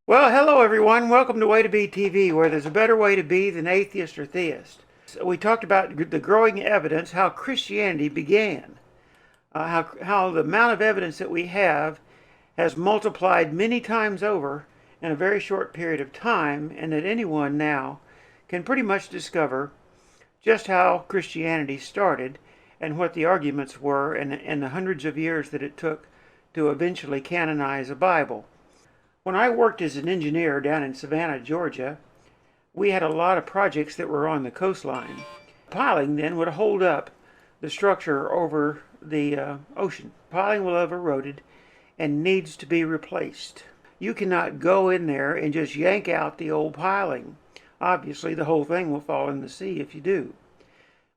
Well, hello everyone. Welcome to Way2B TV, where there's a better way to be than atheist or theist. So we talked about the growing evidence, how Christianity began, how the amount of evidence that we have has multiplied many times over in a very short period of time, and that anyone now can pretty much discover just how Christianity started and what the arguments were, and the hundreds of years that it took to eventually canonize a Bible. When I worked as an engineer down in Savannah, Georgia, we had a lot of projects that were on the coastline. Piling then would hold up the structure over the ocean. Piling will have eroded and needs to be replaced. You cannot go in there and just yank out the old piling. Obviously, the whole thing will fall in the sea if you do.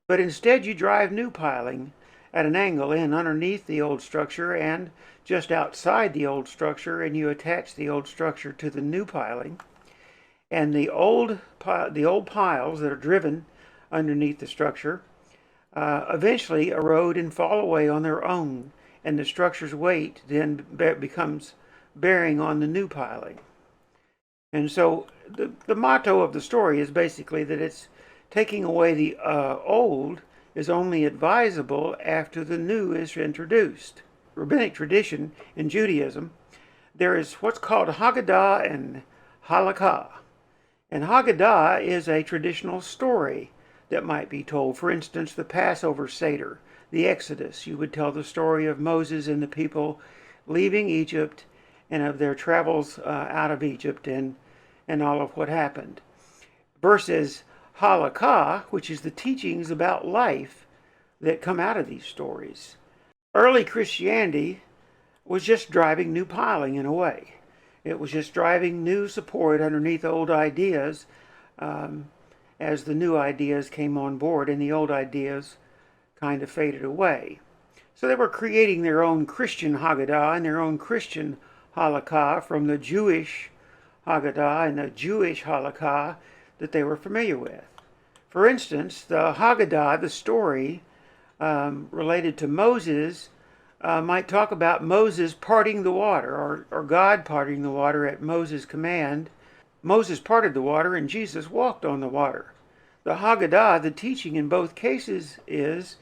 But instead, you drive new piling at an angle in underneath the old structure and just outside the old structure, and you attach the old structure to the new piling. And the old piles that are driven underneath the structure eventually erode and fall away on their own, and the structure's weight then becomes bearing on the new piling. And so the motto of the story is basically that it's taking away the old is only advisable after the new is introduced. Rabbinic tradition in Judaism, there is what's called Haggadah and Halakha. And Haggadah is a traditional story that might be told. For instance, the Passover Seder, the Exodus. You would tell the story of Moses and the people leaving Egypt and of their travels out of Egypt and all of what happened. Versus Halakha, which is the teachings about life that come out of these stories. Early Christianity was just driving new piling in a way. It was just driving new support underneath old ideas as the new ideas came on board and the old ideas kind of faded away. So they were creating their own Christian Haggadah and their own Christian Halakha from the Jewish Haggadah and the Jewish Halakha that they were familiar with. For instance, the Haggadah, the story related to Moses, might talk about Moses parting the water, or God parting the water at Moses' command. Moses parted the water and Jesus walked on the water. The Haggadah, the teaching in both cases, is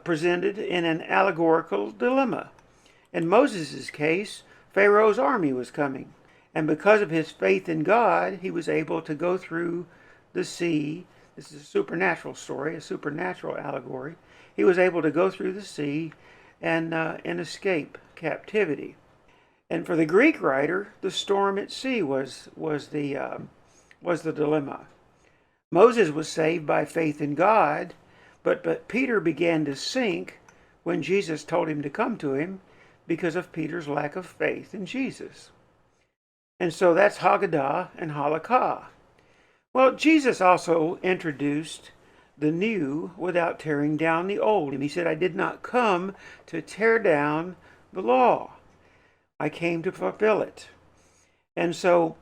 presented in an allegorical dilemma. In Moses' case, Pharaoh's army was coming, and because of his faith in God, he was able to go through the sea. This is a supernatural story, a supernatural allegory. He was able to go through the sea and escape captivity. And for the Greek writer, the storm at sea was the dilemma. Moses was saved by faith in God, but Peter began to sink when Jesus told him to come to him because of Peter's lack of faith in Jesus. And so that's Haggadah and Halakha. Well, Jesus also introduced the new without tearing down the old. And he said, I did not come to tear down the law. I came to fulfill it. And so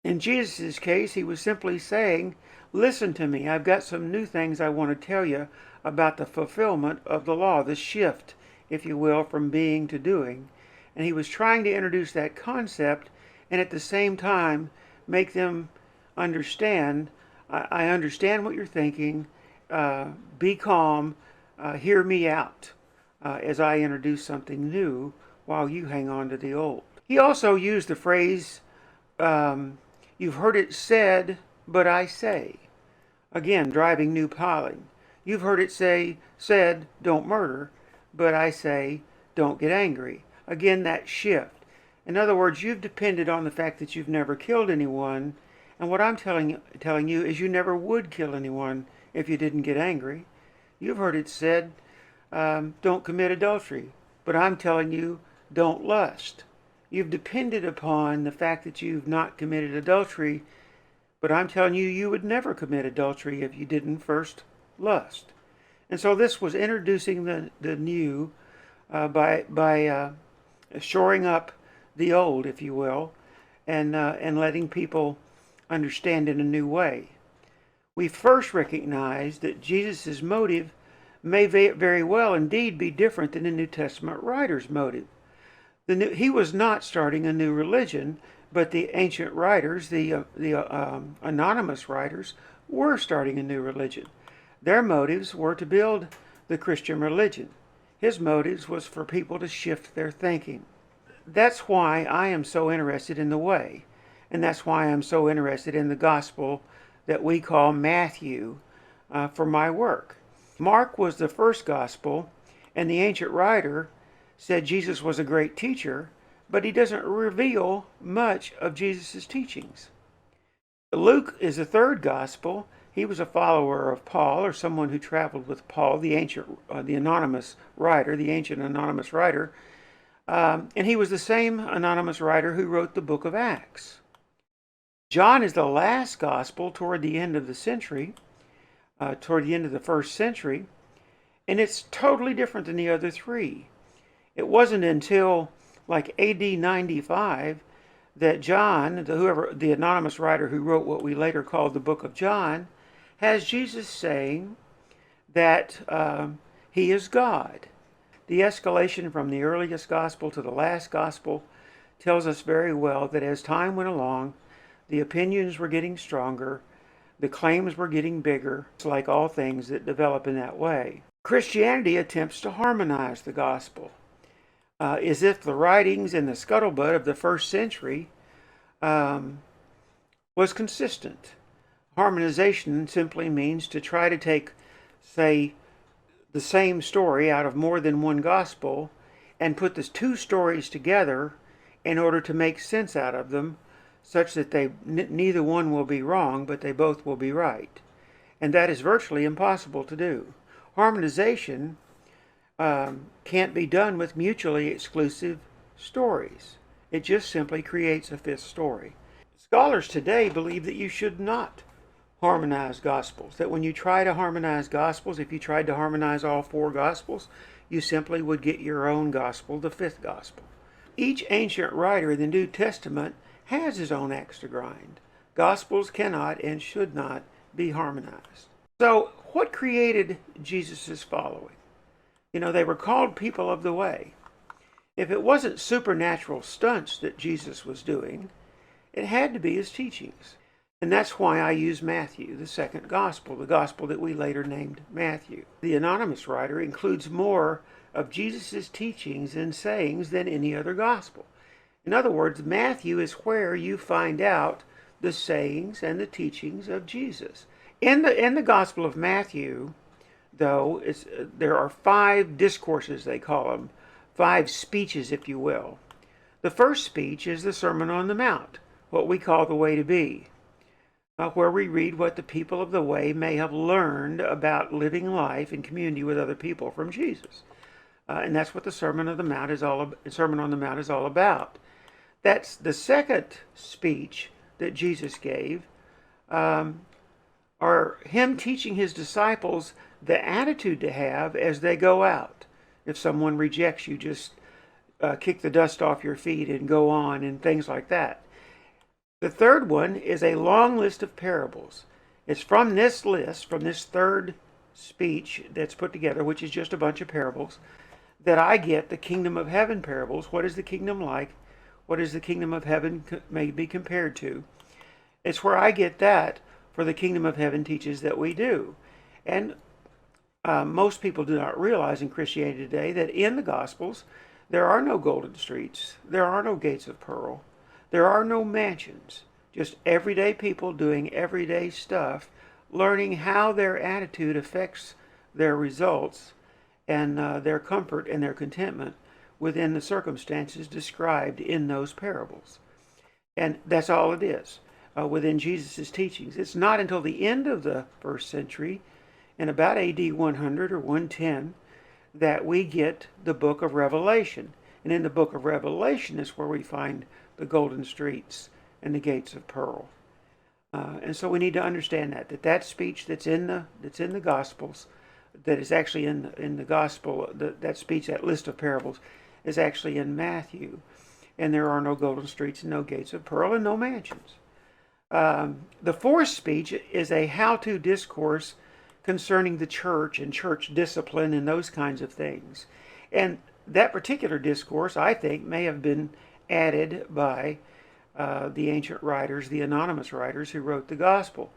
in Jesus' case, he was simply saying, listen to me. I've got some new things I want to tell you about the fulfillment of the law, the shift, if you will, from being to doing. And he was trying to introduce that concept and at the same time make them understand, I understand what you're thinking, be calm, hear me out as I introduce something new while you hang on to the old. He also used the phrase, you've heard it said, but I say. Again, driving new piling. You've heard it said, don't murder, but I say, don't get angry. Again, that shift. In other words, you've depended on the fact that you've never killed anyone, and what I'm telling you is you never would kill anyone if you didn't get angry. You've heard it said, don't commit adultery, but I'm telling you, don't lust. You've depended upon the fact that you've not committed adultery, but I'm telling you, you would never commit adultery if you didn't first lust. And so this was introducing the new by shoring up the old, if you will, and letting people understand in a new way. We first recognize that Jesus' motive may very well indeed be different than the New Testament writer's motive. He was not starting a new religion, but the ancient writers, the anonymous writers, were starting a new religion. Their motives were to build the Christian religion. His motives was for people to shift their thinking. That's why I am so interested in the way, and that's why I'm so interested in the gospel that we call Matthew for my work. Mark was the first gospel, and the ancient writer said Jesus was a great teacher, but he doesn't reveal much of Jesus' teachings. Luke is the third gospel. He was a follower of Paul, or someone who traveled with Paul, the anonymous writer, and he was the same anonymous writer who wrote the book of Acts. John is the last gospel toward the end of the century, toward the end of the first century, and it's totally different than the other three. It wasn't until like AD 95 that John, the anonymous writer who wrote what we later called the book of John, has Jesus saying that he is God. The escalation from the earliest gospel to the last gospel tells us very well that as time went along, the opinions were getting stronger, the claims were getting bigger. It's like all things that develop in that way. Christianity attempts to harmonize the gospel, as if the writings in the scuttlebutt of the first century was consistent. Harmonization simply means to try to take, say, the same story out of more than one gospel and put the two stories together in order to make sense out of them, such that neither one will be wrong, but they both will be right. And that is virtually impossible to do. Harmonization can't be done with mutually exclusive stories. It just simply creates a fifth story. Scholars today believe that you should not harmonize gospels, that when you try to harmonize gospels, if you tried to harmonize all four gospels, you simply would get your own gospel, the fifth gospel. Each ancient writer in the New Testament has his own axe to grind. Gospels cannot and should not be harmonized. So what created Jesus' following? They were called people of the way. If it wasn't supernatural stunts that Jesus was doing, it had to be his teachings. And that's why I use Matthew, the second gospel, the gospel that we later named Matthew. The anonymous writer includes more of Jesus' teachings and sayings than any other gospel. In other words, Matthew is where you find out the sayings and the teachings of Jesus. In the Gospel of Matthew, though, there are 5 discourses, they call them, 5 speeches, if you will. The first speech is the Sermon on the Mount, what we call the Way to Be, where we read what the people of the way may have learned about living life in community with other people from Jesus. And that's what the Sermon on the Mount is all about. That's the second speech that Jesus gave, are him teaching his disciples the attitude to have as they go out. If someone rejects you, just kick the dust off your feet and go on, and things like that. The third one is a long list of parables. It's from this list, from this third speech that's put together, which is just a bunch of parables, that I get the kingdom of heaven parables. What is the kingdom like? What is the kingdom of heaven may be compared to? It's where I get that, for the kingdom of heaven teaches that we do. And most people do not realize in Christianity today that in the Gospels, there are no golden streets. There are no gates of pearl. There are no mansions. Just everyday people doing everyday stuff, learning how their attitude affects their results and their comfort and their contentment within the circumstances described in those parables. And that's all it is within Jesus' teachings. It's not until the end of the first century, in about AD 100 or 110, that we get the book of Revelation. And in the book of Revelation is where we find the golden streets and the gates of pearl. And so we need to understand that speech that's in the Gospels, that is actually in the Gospel, that speech, that list of parables, is actually in Matthew. And there are no golden streets and no gates of pearl and no mansions. The fourth speech is a how-to discourse concerning the church and church discipline and those kinds of things. And that particular discourse, I think, may have been added by the ancient writers, the anonymous writers who wrote the gospel,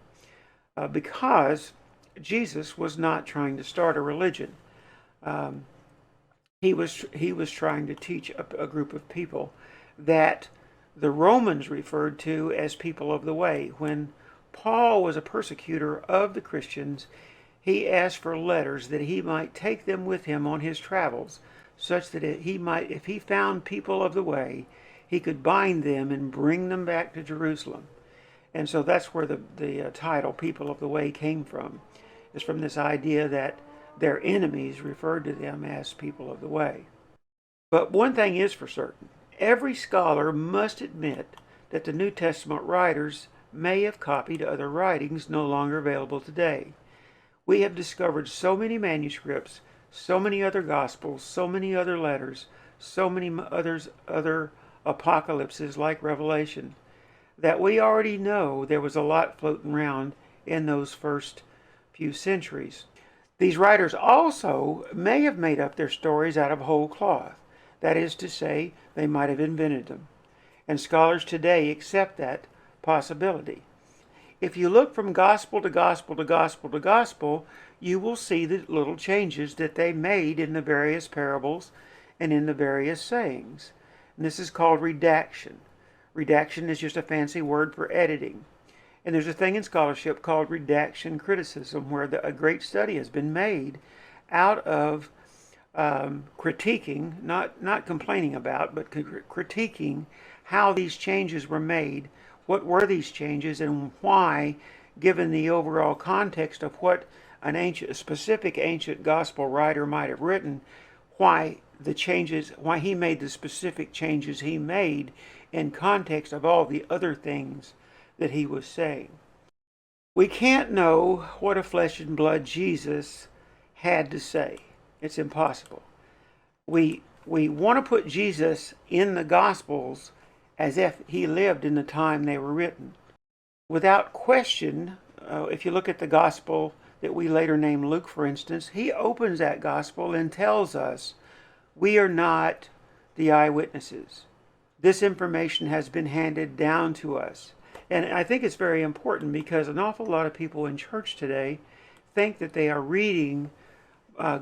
because Jesus was not trying to start a religion. He was trying to teach a group of people that the Romans referred to as people of the way. When Paul was a persecutor of the Christians, he asked for letters that he might take them with him on his travels, such that he might, if he found people of the way, he could bind them and bring them back to Jerusalem. And so that's where the title People of the Way came from. It's from this idea that their enemies referred to them as people of the way. But one thing is for certain. Every scholar must admit that the New Testament writers may have copied other writings no longer available today. We have discovered so many manuscripts, so many other gospels, so many other letters, so many other apocalypses like Revelation, that we already know there was a lot floating around in those first few centuries. These writers also may have made up their stories out of whole cloth. That is to say, they might have invented them. And scholars today accept that possibility. If you look from gospel to gospel to gospel to gospel, you will see the little changes that they made in the various parables and in the various sayings. And this is called redaction. Redaction is just a fancy word for editing. And there's a thing in scholarship called redaction criticism, where a great study has been made out of critiquing, not complaining about, but critiquing how these changes were made, what were these changes, and why, given the overall context of what a specific ancient gospel writer might have written, why he made the specific changes he made in context of all the other things that he was saying. We can't know what a flesh and blood Jesus had to say. It's impossible. We want to put Jesus in the Gospels as if he lived in the time they were written. Without question, if you look at the Gospel that we later named Luke, for instance, he opens that Gospel and tells us we are not the eyewitnesses. This information has been handed down to us. And I think it's very important because an awful lot of people in church today think that they are reading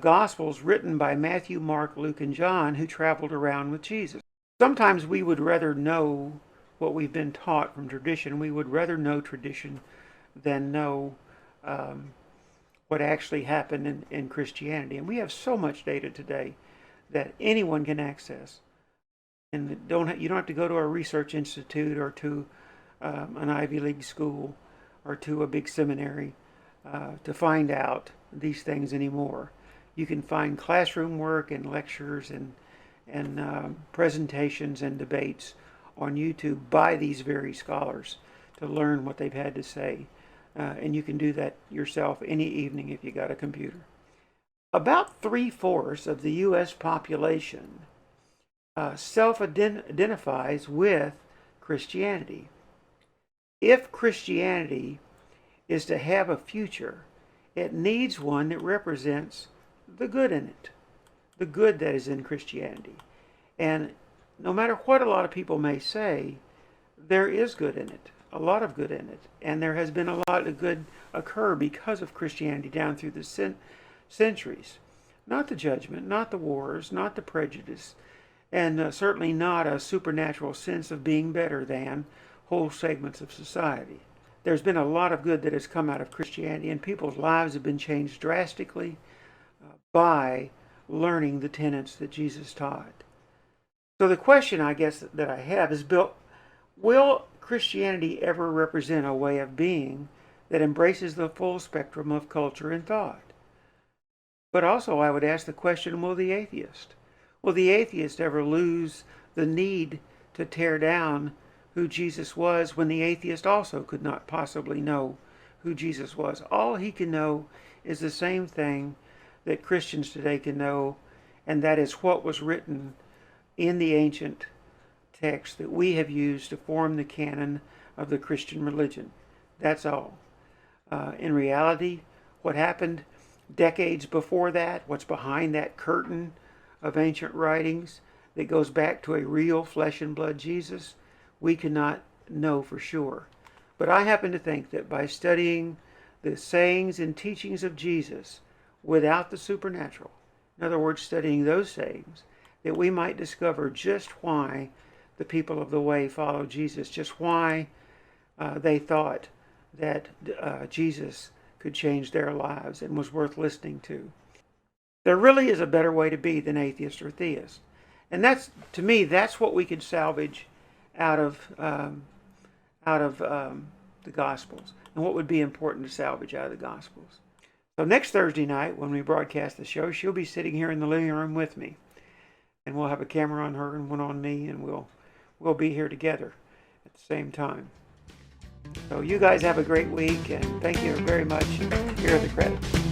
Gospels written by Matthew, Mark, Luke, and John, who traveled around with Jesus. Sometimes we would rather know what we've been taught from tradition. We would rather know tradition than know what actually happened in Christianity. And we have so much data today that anyone can access. And you don't have to go to a research institute or to an Ivy League school or to a big seminary to find out these things anymore. You can find classroom work and lectures and presentations and debates on YouTube by these very scholars to learn what they've had to say. And you can do that yourself any evening if you got a computer. About 3/4 of the U.S. population self-identifies with Christianity. If Christianity is to have a future, it needs one that represents the good in it, the good that is in Christianity. And no matter what a lot of people may say, there is good in it, a lot of good in it. And there has been a lot of good occur because of Christianity down through the centuries. Not the judgment, not the wars, not the prejudice, and certainly not a supernatural sense of being better than whole segments of society. There's been a lot of good that has come out of Christianity, and people's lives have been changed drastically by learning the tenets that Jesus taught. So the question, I guess, that I have is, will Christianity ever represent a way of being that embraces the full spectrum of culture and thought? But also I would ask the question, will the atheist? Will the atheist ever lose the need to tear down who Jesus was when the atheist also could not possibly know who Jesus was? All he can know is the same thing that Christians today can know, and that is what was written in the ancient text that we have used to form the canon of the Christian religion. That's all. In reality, what happened decades before that, what's behind that curtain of ancient writings that goes back to a real flesh and blood Jesus, we cannot know for sure. But I happen to think that by studying the sayings and teachings of Jesus without the supernatural, in other words, studying those sayings, that we might discover just why the people of the way followed Jesus, just why they thought that Jesus could change their lives and was worth listening to. There really is a better way to be than atheist or theist. And that's, to me, that's what we can salvage out of the Gospels, and what would be important to salvage out of the Gospels. So next Thursday night, when we broadcast the show, she'll be sitting here in the living room with me, and we'll have a camera on her and one on me, and we'll be here together at the same time. So you guys have a great week, and thank you very much. Here are the credits.